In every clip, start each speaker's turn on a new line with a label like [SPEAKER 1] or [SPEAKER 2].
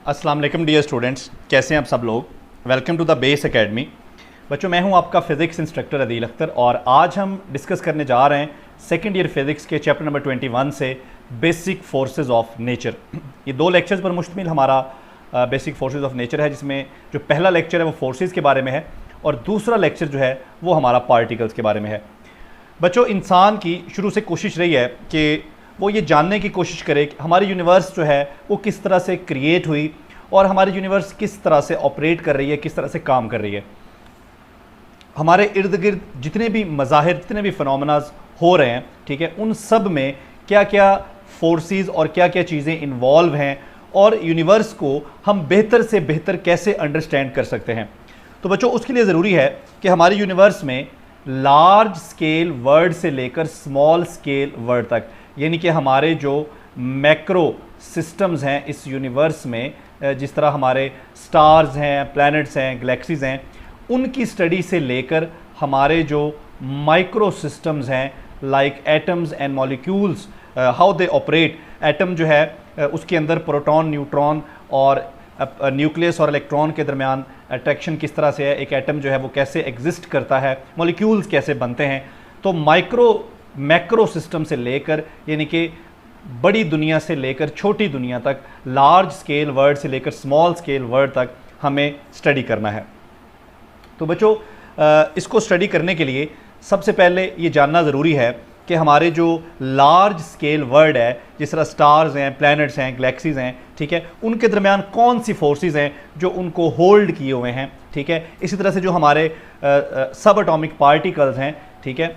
[SPEAKER 1] अस्सलाम वालेकुम dear students, कैसे हैं आप सब लोग। Welcome to the base academy. बच्चों, मैं हूं आपका फ़िज़िक्स इंस्ट्रक्टर अदील अख्तर और आज हम डिस्कस करने जा रहे हैं सेकेंड ईयर फ़िज़िक्स के चैप्टर नंबर 21 से बेसिक फोर्सेस ऑफ नेचर। ये दो लेक्चर्स पर मुश्तमिल हमारा बेसिक फोर्सेस ऑफ नेचर है, जिसमें जो पहला लेक्चर है वो फोर्सेस के बारे में है और दूसरा लेक्चर जो है वो हमारा पार्टिकल्स के बारे में है। बच्चों, इंसान की शुरू से कोशिश रही है कि वो ये जानने की कोशिश करे कि हमारी यूनिवर्स जो है वो किस तरह से क्रिएट हुई और हमारी यूनिवर्स किस तरह से ऑपरेट कर रही है, किस तरह से काम कर रही है। हमारे इर्द गिर्द जितने भी मज़ाहिर, जितने भी फिनोमेनाज हो रहे हैं, ठीक है, उन सब में क्या क्या फोर्सेस और क्या क्या चीज़ें इन्वॉल्व हैं और यूनिवर्स को हम बेहतर से बेहतर कैसे अंडरस्टैंड कर सकते हैं। तो बच्चों, उसके लिए ज़रूरी है कि हमारी यूनिवर्स में लार्ज स्केल वर्ड से लेकर स्मॉल स्केल वर्ड तक, यानी कि हमारे जो मैक्रो सिस्टम्स हैं इस यूनिवर्स में, जिस तरह हमारे स्टार्स हैं, प्लैनेट्स हैं, गैलेक्सीज हैं, उनकी स्टडी से लेकर हमारे जो माइक्रो सिस्टम्स हैं like atoms and molecules, how they operate. Atom जो है उसके अंदर प्रोटॉन, न्यूट्रॉन और न्यूक्लियस और इलेक्ट्रॉन के दरमियान अट्रैक्शन किस तरह से है, एक एटम जो है वो कैसे एग्जिस्ट करता है, मॉलिक्यूल्स कैसे बनते हैं। तो मैक्रो सिस्टम से लेकर, यानी कि बड़ी दुनिया से लेकर छोटी दुनिया तक, लार्ज स्केल वर्ड से लेकर स्मॉल स्केल वर्ड तक हमें स्टडी करना है। तो बच्चों, इसको स्टडी करने के लिए सबसे पहले ये जानना ज़रूरी है कि हमारे जो लार्ज स्केल वर्ड है, जिस तरह स्टार्स हैं, प्लैनेट्स हैं, गैलेक्सीज हैं, ठीक है, उनके दरमियान कौन सी फोर्सेस हैं जो उनको होल्ड किए हुए हैं, ठीक है। इसी तरह से जो हमारे सब एटॉमिक पार्टिकल्स हैं, ठीक है,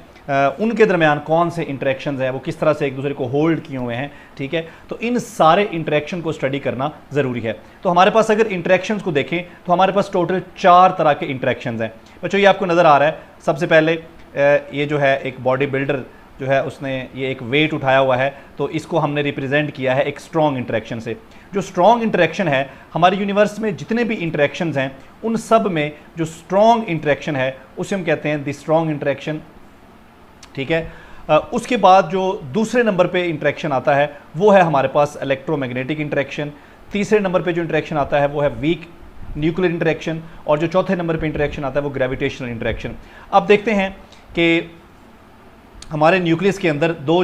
[SPEAKER 1] उनके दरमियान कौन से इंटरेक्शंस हैं, वो किस तरह से एक दूसरे को होल्ड किए हुए हैं, ठीक है। तो इन सारे इंटरेक्शन को स्टडी करना ज़रूरी है। तो हमारे पास अगर इंटरेक्शंस को देखें तो हमारे पास टोटल 4 तरह के इंटरेक्शंस हैं। बच्चों, ये आपको नज़र आ रहा है। सबसे पहले ये जो है एक बॉडी बिल्डर जो है उसने ये एक वेट उठाया हुआ है, तो इसको हमने रिप्रेजेंट किया है एक स्ट्रॉन्ग इंटरेक्शन से। जो स्ट्रॉन्ग इंटरेक्शन है, हमारी यूनिवर्स में जितने भी इंटरेक्शंस हैं उन सब में जो स्ट्रॉन्ग इंटरेक्शन है उसे हम कहते हैं द स्ट्रॉन्ग इंटरेक्शन, ठीक है। उसके बाद जो दूसरे नंबर पे इंटरेक्शन आता है वो है हमारे पास इलेक्ट्रोमैग्नेटिक इंटरेक्शन। तीसरे नंबर पे जो इंटरेक्शन आता है वो है वीक न्यूक्लियर इंटरेक्शन और जो चौथे नंबर पे इंटरेक्शन आता है वो ग्रेविटेशनल इंटरेक्शन। अब देखते हैं कि हमारे न्यूक्लियस के अंदर दो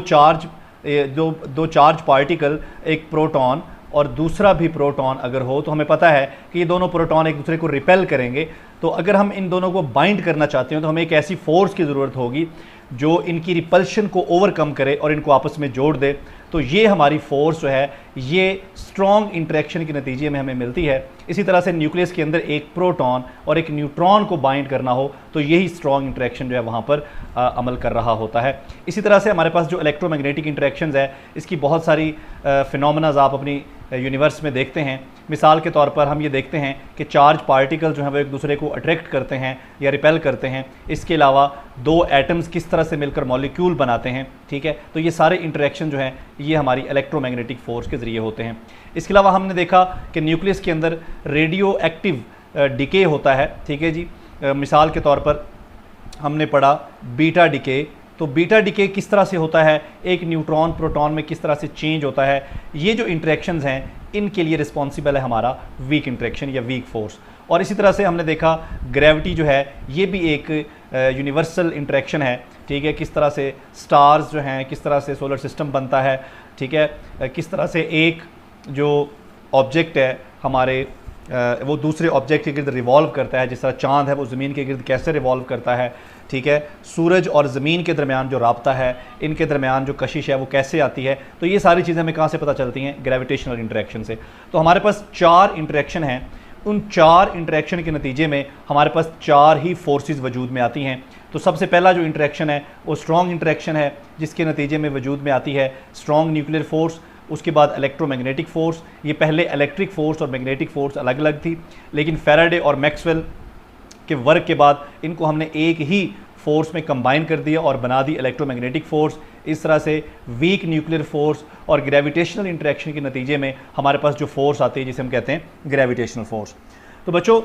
[SPEAKER 1] चार्ज पार्टिकल, एक प्रोटॉन और दूसरा भी प्रोटॉन अगर हो, तो हमें पता है कि ये दोनों प्रोटॉन एक दूसरे को रिपेल करेंगे। तो अगर हम इन दोनों को बाइंड करना चाहते हैं तो हमें एक ऐसी फोर्स की ज़रूरत होगी जो इनकी रिपल्शन को ओवरकम करे और इनको आपस में जोड़ दे। तो ये हमारी फोर्स जो है ये स्ट्रॉन्ग इंटरेक्शन के नतीजे में हमें मिलती है। इसी तरह से न्यूक्लियस के अंदर एक प्रोटॉन और एक न्यूट्रॉन को बाइंड करना हो तो यही स्ट्रॉन्ग इंटरेक्शन जो है वहाँ पर अमल कर रहा होता है। इसी तरह से हमारे पास जो इलेक्ट्रोमैग्नेटिक इंटरेक्शंस है, इसकी बहुत सारी फिनोमेनाज आप अपनी यूनिवर्स में देखते हैं। मिसाल के तौर पर हम ये देखते हैं कि चार्ज पार्टिकल जो हैं वो एक दूसरे को अट्रैक्ट करते हैं या रिपेल करते हैं। इसके अलावा दो एटम्स किस तरह से मिलकर मॉलिक्यूल बनाते हैं, ठीक है। तो ये सारे इंटरेक्शन जो हैं ये हमारी इलेक्ट्रोमैग्नेटिक फोर्स के ज़रिए होते हैं। इसके अलावा हमने देखा कि न्यूक्लियस के अंदर रेडियो एक्टिव डिके होता है, ठीक है जी। मिसाल के तौर पर हमने पढ़ा बीटा डिके। तो बीटा डिके किस तरह से होता है, एक न्यूट्रॉन प्रोटॉन में किस तरह से चेंज होता है। ये जो इंटरेक्शंस हैं इनके लिए रिस्पॉन्सिबल है हमारा वीक इंटरेक्शन या वीक फोर्स। और इसी तरह से हमने देखा ग्रेविटी जो है ये भी एक यूनिवर्सल इंटरेक्शन है, ठीक है। किस तरह से स्टार्स जो हैं, किस तरह से सोलर सिस्टम बनता है, ठीक है। किस तरह से एक जो ऑब्जेक्ट है हमारे वो दूसरे ऑब्जेक्ट के गिर्द रिवॉल्व करता है, जिस तरह चाँद है वो ज़मीन के गिर्द कैसे रिवॉल्व करता है, ठीक है। सूरज और ज़मीन के दरमियान जो राब्ता है, इनके दरमियान जो कशिश है वो कैसे आती है। तो ये सारी चीज़ें हमें कहाँ से पता चलती हैं, ग्रेविटेशनल इंटरेक्शन से। तो हमारे पास 4 इंटरेक्शन हैं। उन 4 इंटरेक्शन के नतीजे में हमारे पास 4 ही फोर्सेस वजूद में आती हैं। तो सबसे पहला जो इंटरेक्शन है वो स्ट्रॉन्ग इंटरेक्शन है, जिसके नतीजे में वजूद में आती है स्ट्रॉन्ग न्यूक्लियर फोर्स। उसके बाद इलेक्ट्रोमैग्नेटिक फ़ोर्स। ये पहले इलेक्ट्रिक फ़ोर्स और मैग्नेटिक फ़ोर्स अलग अलग थी, लेकिन फैराडे और मैक्सवेल के वर्क के बाद इनको हमने एक ही फोर्स में कंबाइन कर दिया और बना दी इलेक्ट्रोमैग्नेटिक फ़ोर्स। इस तरह से वीक न्यूक्लियर फ़ोर्स और ग्रेविटेशनल इंटरेक्शन के नतीजे में हमारे पास जो फोर्स आती है जिसे हम कहते हैं ग्रेविटेशनल फ़ोर्स। तो बच्चों,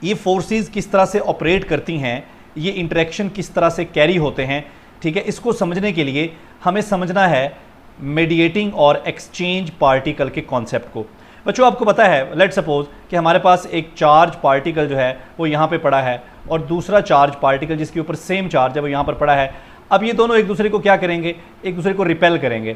[SPEAKER 1] ये फोर्सेस किस तरह से ऑपरेट करती हैं, ये इंटरेक्शन किस तरह से कैरी होते हैं, ठीक है। इसको समझने के लिए हमें समझना है मेडिएटिंग और एक्सचेंज पार्टिकल के कॉन्सेप्ट को। बच्चों आपको पता है, लेट सपोज कि हमारे पास एक चार्ज पार्टिकल जो है वो यहाँ पे पड़ा है और दूसरा चार्ज पार्टिकल जिसके ऊपर सेम चार्ज है वो यहाँ पर पड़ा है। अब ये दोनों एक दूसरे को क्या करेंगे, एक दूसरे को रिपेल करेंगे।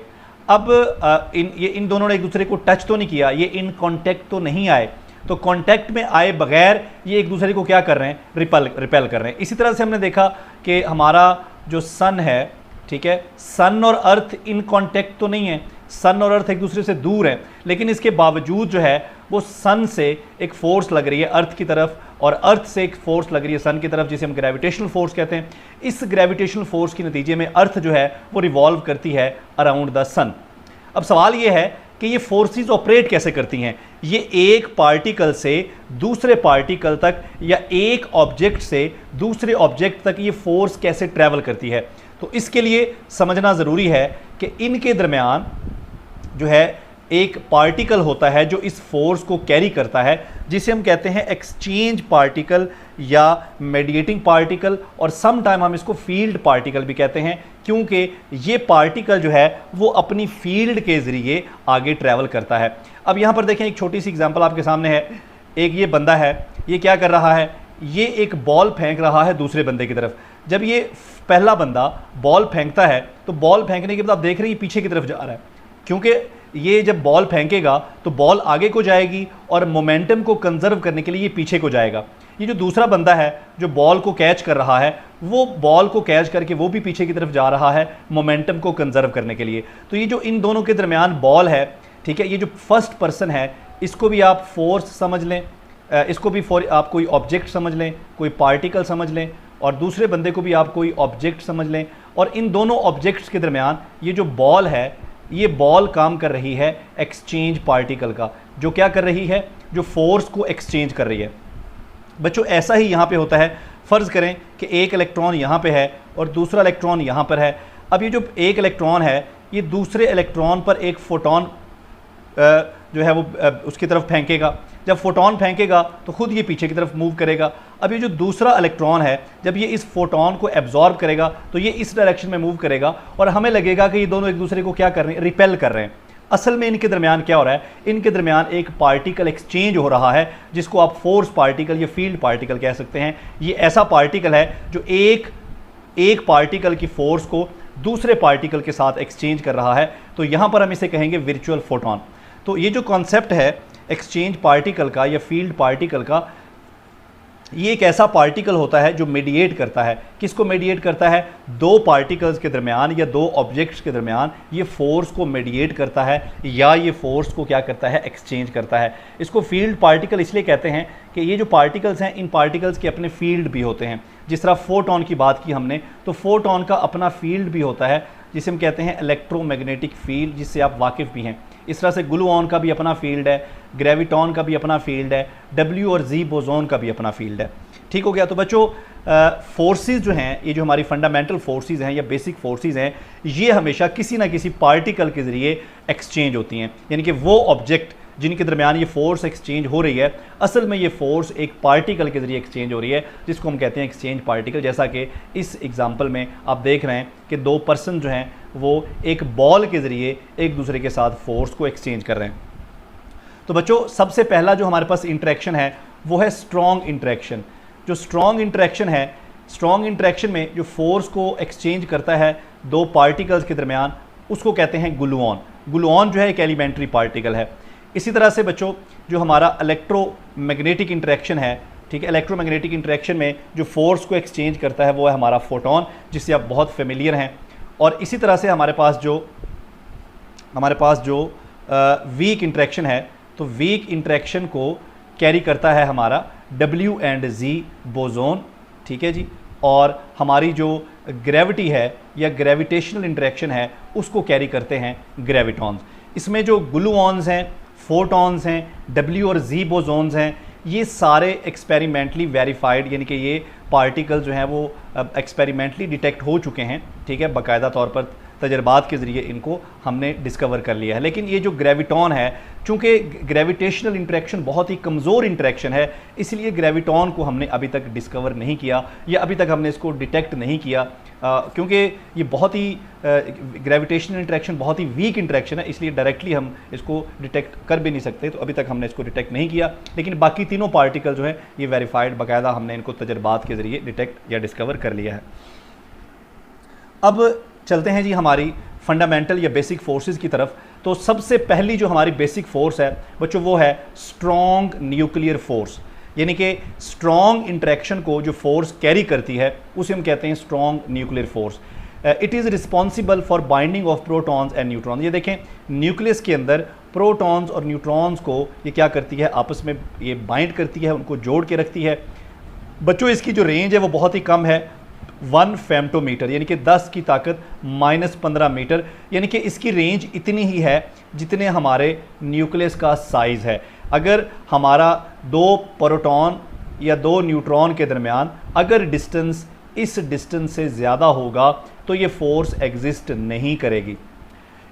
[SPEAKER 1] अब इन दोनों ने एक दूसरे को टच तो नहीं किया, ये इन कांटेक्ट तो नहीं आए, तो कांटेक्ट में आए बगैर ये एक दूसरे को क्या कर रहे हैं, रिपेल कर रहे हैं। इसी तरह से हमने देखा कि हमारा जो सन है, ठीक है, सन और अर्थ इन कांटेक्ट तो नहीं है, सन और अर्थ एक दूसरे से दूर है, लेकिन इसके बावजूद जो है वो सन से एक फोर्स लग रही है अर्थ की तरफ और अर्थ से एक फोर्स लग रही है सन की तरफ, जिसे हम ग्रेविटेशनल फोर्स कहते हैं। इस ग्रेविटेशनल फोर्स के नतीजे में अर्थ जो है वो रिवॉल्व करती है अराउंड द सन। अब सवाल ये है कि ये फोर्सेस ऑपरेट कैसे करती हैं, ये एक पार्टिकल से दूसरे पार्टिकल तक या एक ऑब्जेक्ट से दूसरे ऑब्जेक्ट तक ये फोर्स कैसे ट्रैवल करती है। तो इसके लिए समझना ज़रूरी है कि इनके दरमियान जो है एक पार्टिकल होता है जो इस फोर्स को कैरी करता है, जिसे हम कहते हैं एक्सचेंज पार्टिकल या मेडिएटिंग पार्टिकल, और सम टाइम हम इसको फील्ड पार्टिकल भी कहते हैं, क्योंकि ये पार्टिकल जो है वो अपनी फील्ड के ज़रिए आगे ट्रैवल करता है। अब यहाँ पर देखें, एक छोटी सी एग्जांपल आपके सामने है। एक ये बंदा है, ये क्या कर रहा है, ये एक बॉल फेंक रहा है दूसरे बंदे की तरफ। जब ये पहला बंदा बॉल फेंकता है तो बॉल फेंकने के बाद आप देख रहे हैं ये पीछे की तरफ जा रहा है, क्योंकि ये जब बॉल फेंकेगा तो बॉल आगे को जाएगी और मोमेंटम को कंजर्व करने के लिए ये पीछे को जाएगा। ये जो दूसरा बंदा है जो बॉल को कैच कर रहा है, वो बॉल को कैच करके वो भी पीछे की तरफ जा रहा है मोमेंटम को कंजर्व करने के लिए। तो ये जो इन दोनों के दरमियान बॉल है, ठीक है, ये जो फर्स्ट पर्सन है इसको भी आप फोर्स समझ लें, इसको भी आप कोई ऑब्जेक्ट समझ लें, कोई पार्टिकल समझ लें, और दूसरे बंदे को भी आप कोई ऑब्जेक्ट समझ लें। और इन दोनों ऑब्जेक्ट्स के दरमियान ये जो बॉल है, ये बॉल काम कर रही है एक्सचेंज पार्टिकल का, जो क्या कर रही है, जो फोर्स को एक्सचेंज कर रही है। बच्चों ऐसा ही यहाँ पे होता है। फ़र्ज़ करें कि एक इलेक्ट्रॉन यहाँ पे है और दूसरा इलेक्ट्रॉन यहाँ पर है। अब ये जो एक इलेक्ट्रॉन है ये दूसरे इलेक्ट्रॉन पर एक फोटोन जो है वो उसकी तरफ फेंकेगा। जब फोटोन फेंकेगा तो खुद ये पीछे की तरफ मूव करेगा। अब ये जो दूसरा इलेक्ट्रॉन है, जब ये इस फोटोन को एब्जॉर्ब करेगा तो ये इस डायरेक्शन में मूव करेगा और हमें लगेगा कि ये दोनों एक दूसरे को क्या कर रहे हैं, रिपेल कर रहे हैं। असल में इनके दरमियान क्या हो रहा है, इनके दरमियान एक पार्टिकल एक्सचेंज हो रहा है, जिसको आप फोर्स पार्टिकल या फील्ड पार्टिकल कह सकते हैं। ये ऐसा पार्टिकल है जो एक पार्टिकल की फोर्स को दूसरे पार्टिकल के साथ एक्सचेंज कर रहा है। तो यहाँ पर हम इसे कहेंगे वर्चुअल फोटोन। तो ये जो कॉन्सेप्ट है एक्सचेंज पार्टिकल का या फील्ड पार्टिकल का, ये एक ऐसा पार्टिकल होता है जो मीडिएट करता है। किसको मीडिएट करता है, दो पार्टिकल्स के दरमियान या दो ऑब्जेक्ट्स के दरमियान ये फोर्स को मीडिएट करता है या ये फोर्स को क्या करता है, एक्सचेंज करता है। इसको फील्ड पार्टिकल इसलिए कहते हैं कि ये जो पार्टिकल्स हैं, इन पार्टिकल्स के अपने फील्ड भी होते हैं। जिस तरह फोटोन की बात की हमने, तो फोटोन का अपना फील्ड भी होता है जिसे हम कहते हैं इलेक्ट्रोमैग्नेटिक फील्ड, जिससे आप वाकिफ़ भी हैं। इस तरह से ग्लूऑन का भी अपना फील्ड है, ग्रेविटॉन का भी अपना फील्ड है, डब्ल्यू और जी बोसोन का भी अपना फील्ड है। ठीक हो गया। तो बच्चों फोर्सेस जो हैं, ये जो हमारी फंडामेंटल फोर्सेस हैं या बेसिक फोर्सेस हैं, ये हमेशा किसी ना किसी पार्टिकल के ज़रिए एक्सचेंज होती हैं। यानी कि वो ऑब्जेक्ट जिनके दरमियान ये फोर्स एक्सचेंज हो रही है, असल में ये फोर्स एक पार्टिकल के ज़रिए एक्सचेंज हो रही है, जिसको हम कहते हैं एक्सचेंज पार्टिकल। जैसा कि इस एग्जांपल में आप देख रहे हैं कि दो पर्सन जो हैं वो एक बॉल के ज़रिए एक दूसरे के साथ फोर्स को एक्सचेंज कर रहे हैं। तो बच्चों सबसे पहला जो हमारे पास इंटरेक्शन है वो है स्ट्रॉन्ग इंटरेक्शन। जो स्ट्रॉन्ग इंटरेक्शन है, स्ट्रॉन्ग इंटरेक्शन में जो फोर्स को एक्सचेंज करता है दो पार्टिकल्स के दरमियान, उसको कहते हैं ग्लूऑन। ग्लूऑन जो है एक एलिमेंट्री पार्टिकल है। इसी तरह से बच्चों जो हमारा इलेक्ट्रोमैग्नेटिक इंटरेक्शन है, ठीक है, इलेक्ट्रोमैग्नेटिक इंटरेक्शन में जो फोर्स को एक्सचेंज करता है वो है हमारा फोटोन, जिससे आप बहुत फेमिलियर हैं। और इसी तरह से हमारे पास जो वीक इंटरेक्शन है, तो वीक इंटरेक्शन को कैरी करता है हमारा डब्ल्यू एंड जी बोसोन, ठीक है जी। और हमारी जो ग्रेविटी है या ग्रेविटेशनल इंटरेक्शन है उसको कैरी करते हैं ग्रेविटॉन्स। इसमें जो ग्लूऑन्स हैं, फोटॉन्स हैं, डब्ल्यू और जी बोसोन्स हैं, ये सारे एक्सपेरिमेंटली वेरीफाइड, यानी कि ये पार्टिकल जो हैं वो एक्सपेरिमेंटली डिटेक्ट हो चुके हैं, ठीक है, बाकायदा तौर पर तजर्बात के ज़रिए इनको हमने डिस्कवर कर लिया है। लेकिन ये जो ग्रेविटॉन है, चूँकि ग्रेविटेशनल इंटरेक्शन बहुत ही कमज़ोर इंटरेक्शन है, इसलिए ग्रेविटॉन को हमने अभी तक डिस्कवर नहीं किया या अभी तक हमने इसको डिटेक्ट नहीं किया, क्योंकि ये बहुत ही ग्रेविटेशनल इंटरेक्शन बहुत ही वीक इंटरेक्शन है, इसलिए डायरेक्टली हम इसको डिटेक्ट कर भी नहीं सकते। तो अभी तक हमने इसको डिटेक्ट नहीं किया, लेकिन बाकी तीनों पार्टिकल जो है ये वेरीफाइड, बाकायदा हमने इनको तजर्बात के ज़रिए डिटेक्ट या डिस्कवर कर लिया है। अब चलते हैं जी हमारी फंडामेंटल या बेसिक फोर्सेस की तरफ। तो सबसे पहली जो हमारी बेसिक फोर्स है बच्चों, वो है स्ट्रॉन्ग न्यूक्लियर फोर्स, यानी कि स्ट्रॉन्ग इंटरेक्शन को जो फोर्स कैरी करती है उसे हम कहते हैं strong nuclear force. It is responsible for binding of protons and neutrons. ये देखें, न्यूक्लियस के अंदर प्रोटॉन्स और न्यूट्रॉन्स को ये क्या करती है, आपस में ये बाइंड करती है, उनको जोड़ के रखती है। बच्चों इसकी जो रेंज है वो बहुत ही कम है, 1 फेम्टोमीटर, यानी कि 10 की ताकत -15 मीटर, यानी कि इसकी रेंज इतनी ही है जितने हमारे न्यूक्लियस का साइज़ है। अगर हमारा 2 प्रोटॉन या 2 न्यूट्रॉन के दरमियान अगर डिस्टेंस इस डिस्टेंस से ज़्यादा होगा तो ये फोर्स एग्जिस्ट नहीं करेगी।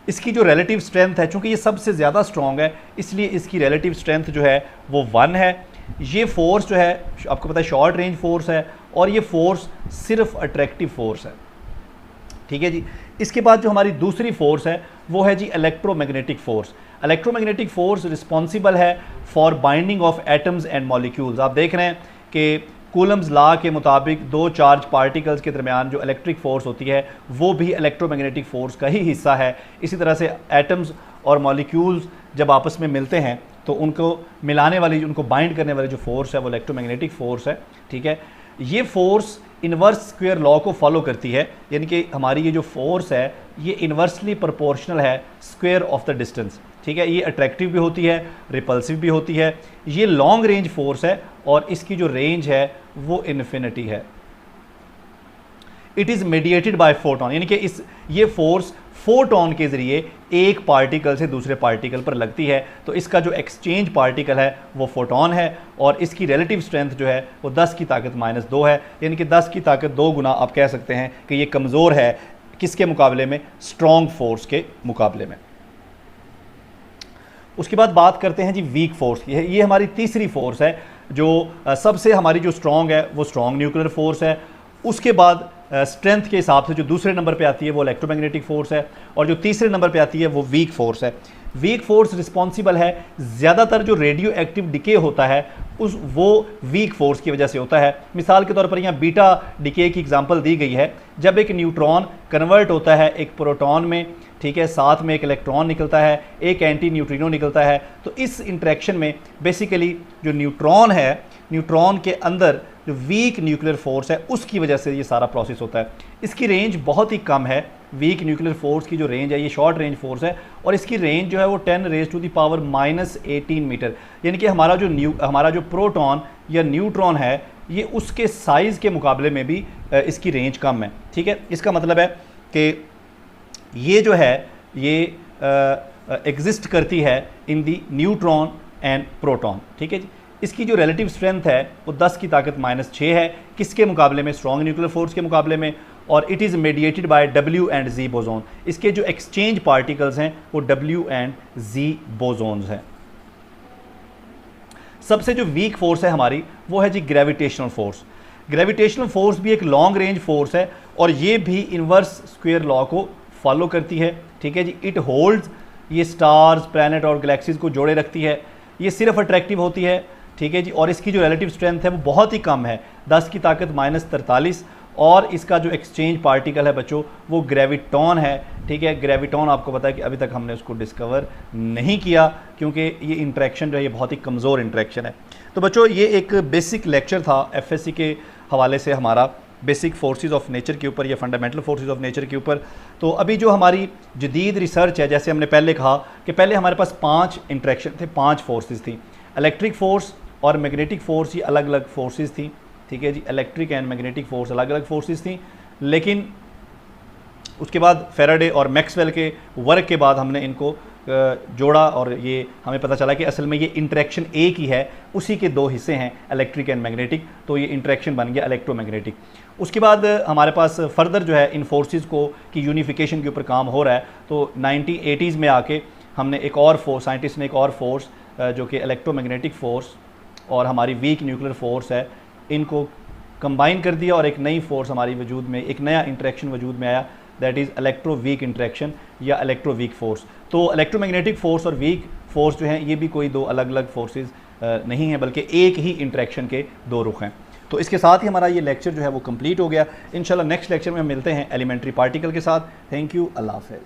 [SPEAKER 1] इसकी जो रिलेटिव स्ट्रेंथ है, चूँकि ये सबसे ज़्यादा स्ट्रॉन्ग है, इसलिए इसकी रिलेटिव स्ट्रेंथ जो है वो 1 है। ये फोर्स जो है आपको पता है शॉर्ट रेंज फोर्स है, और ये फोर्स सिर्फ अट्रैक्टिव फोर्स है। ठीक है जी। इसके बाद जो हमारी दूसरी फोर्स है वो है जी electromagnetic force. Electromagnetic force responsible है for binding of atoms and molecules. आप देख रहे हैं कि कूलम्स लॉ के मुताबिक 2 चार्ज पार्टिकल्स के दरमियान जो इलेक्ट्रिक फोर्स होती है वो भी इलेक्ट्रोमैग्नेटिक फोर्स का ही हिस्सा है। इसी तरह से एटम्स और मॉलिक्यूल्स जब आपस में मिलते हैं तो उनको मिलाने वाली, उनको बाइंड करने वाली जो फोर्स है वो इलेक्ट्रोमैग्नेटिक फोर्स है। ठीक है, ये फोर्स इन्वर्स स्क्वायर लॉ को फॉलो करती है, यानी कि हमारी ये जो फोर्स है ये इन्वर्सली प्रोपोर्शनल है स्क्वायर ऑफ द डिस्टेंस। ठीक है, ये अट्रैक्टिव भी होती है, रिपल्सिव भी होती है। ये लॉन्ग रेंज फोर्स है और इसकी जो रेंज है वो इन्फिनिटी है। It is mediated by photon, यानी कि ये फोर्स फोटोन के ज़रिए एक पार्टिकल से दूसरे पार्टिकल पर लगती है। तो इसका जो एक्सचेंज पार्टिकल है वो फोटोन है, और इसकी रिलेटिव स्ट्रेंथ जो है वो 10 की ताकत -2 है, यानी कि 10 की ताकत 2 गुना आप कह सकते हैं कि ये कमज़ोर है किसके मुकाबले में, स्ट्रॉन्ग फोर्स के मुकाबले में। उसके बाद बात करते हैं जी वीक फोर्स की। ये हमारी तीसरी फोर्स है जो सबसे हमारी जो स्ट्रॉन्ग है वो स्ट्रॉन्ग न्यूक्लियर फोर्स है। उसके बाद स्ट्रेंथ के हिसाब से जो दूसरे नंबर पे आती है वो इलेक्ट्रोमैग्नेटिक फोर्स है, और जो तीसरे नंबर पे आती है वो वीक फोर्स है। वीक फोर्स रिस्पॉन्सिबल है, ज़्यादातर जो रेडियो एक्टिव डिके होता है वो वीक फोर्स की वजह से होता है। मिसाल के तौर पर यहाँ बीटा डिके की एग्जांपल दी गई है। जब एक न्यूट्रॉन कन्वर्ट होता है एक प्रोटॉन में, ठीक है, साथ में एक इलेक्ट्रॉन निकलता है, एक एंटी न्यूट्रिनो निकलता है, तो इस इंटरेक्शन में बेसिकली जो न्यूट्रॉन है, न्यूट्रॉन के अंदर जो वीक न्यूक्लियर फोर्स है उसकी वजह से ये सारा प्रोसेस होता है। इसकी रेंज बहुत ही कम है। वीक न्यूक्लियर फोर्स की जो रेंज है ये शॉर्ट रेंज फोर्स है, और इसकी रेंज जो है वो 10⁻⁻18 मीटर, यानी कि हमारा जो प्रोटॉन या न्यूट्रॉन है ये उसके साइज़ के मुकाबले में भी इसकी रेंज कम है। ठीक है, इसका मतलब है कि ये जो है ये एग्जिस्ट करती है इन दी न्यूट्रॉन एंड प्रोटॉन। ठीक है जी। इसकी जो रिलेटिव स्ट्रेंथ है वो 10 की ताकत -6 है, किसके मुकाबले में, स्ट्रॉन्ग न्यूक्लियर फोर्स के मुकाबले में, और it is mediated by W and Z boson. इसके जो एक्सचेंज पार्टिकल्स हैं वो W एंड Z बोजोन्स हैं। सबसे जो वीक फोर्स है हमारी वो है जी ग्रेविटेशनल फोर्स। ग्रेविटेशनल फोर्स भी एक लॉन्ग रेंज फोर्स है, और ये भी इन्वर्स स्क्वायर लॉ को फॉलो करती है। ठीक है जी। इट होल्ड्स, ये स्टार्स, प्लैनेट और गैलेक्सीज को जोड़े रखती है। ये सिर्फ अट्रैक्टिव होती है। ठीक है जी। और इसकी जो रिलेटिव स्ट्रेंथ है वो बहुत ही कम है, 10 की ताकत -43, और इसका जो एक्सचेंज पार्टिकल है बच्चों वो ग्रेविटॉन है। ठीक है, ग्रेविटॉन आपको पता है कि अभी तक हमने उसको डिस्कवर नहीं किया क्योंकि ये इंटरेक्शन जो है ये बहुत ही कमज़ोर इंटरेक्शन है। तो बच्चों ये एक बेसिक लेक्चर था FSC के हवाले से हमारा बेसिक फोर्सेस ऑफ नेचर के ऊपर या फंडामेंटल फोर्सेस ऑफ नेचर के ऊपर। तो अभी जो हमारी जदीद रिसर्च है, जैसे हमने पहले कहा कि पहले हमारे पास 5 इंटरेक्शन थे, 5 फोर्सेस थी। इलेक्ट्रिक फोर्स और मैग्नेटिक फोर्स ये अलग अलग फोर्सेस थी। ठीक है जी, इलेक्ट्रिक एंड मैग्नेटिक फोर्स अलग अलग फोर्सेस थी। लेकिन उसके बाद फैराडे और मैक्सवेल के वर्क के बाद हमने इनको जोड़ा और ये हमें पता चला कि असल में ये इंटरेक्शन एक ही है, उसी के दो हिस्से हैं इलेक्ट्रिक एंड मैग्नेटिक, तो ये इंटरेक्शन बन गया इलेक्ट्रोमैग्नेटिक। उसके बाद हमारे पास फर्दर जो है इन फोर्सेस को की यूनिफिकेशन के ऊपर काम हो रहा है। तो 1980s में आके हमने एक और फोर्स, साइंटिस्ट ने एक और फोर्स जो कि इलेक्ट्रोमैग्नेटिक फोर्स और हमारी वीक न्यूक्लियर फोर्स है, इनको कंबाइन कर दिया और एक नई फोर्स हमारी वजूद में, एक नया इंटरेक्शन वजूद में आया, that is electro weak interaction या इलेक्ट्रो वीक फोर्स। तो इलेक्ट्रोमैग्नेटिक फोर्स और वीक फोर्स जो हैं ये भी कोई दो अलग अलग फोर्सेस नहीं हैं, बल्कि एक ही इंटरेक्शन के दो रुख हैं। तो इसके साथ ही हमारा ये लेक्चर जो है वो कंप्लीट हो गया। इंशाल्लाह नेक्स्ट लेक्चर में हम मिलते हैं एलिमेंट्री पार्टिकल के साथ। थैंक यू, अल्लाह हाफ़िज़।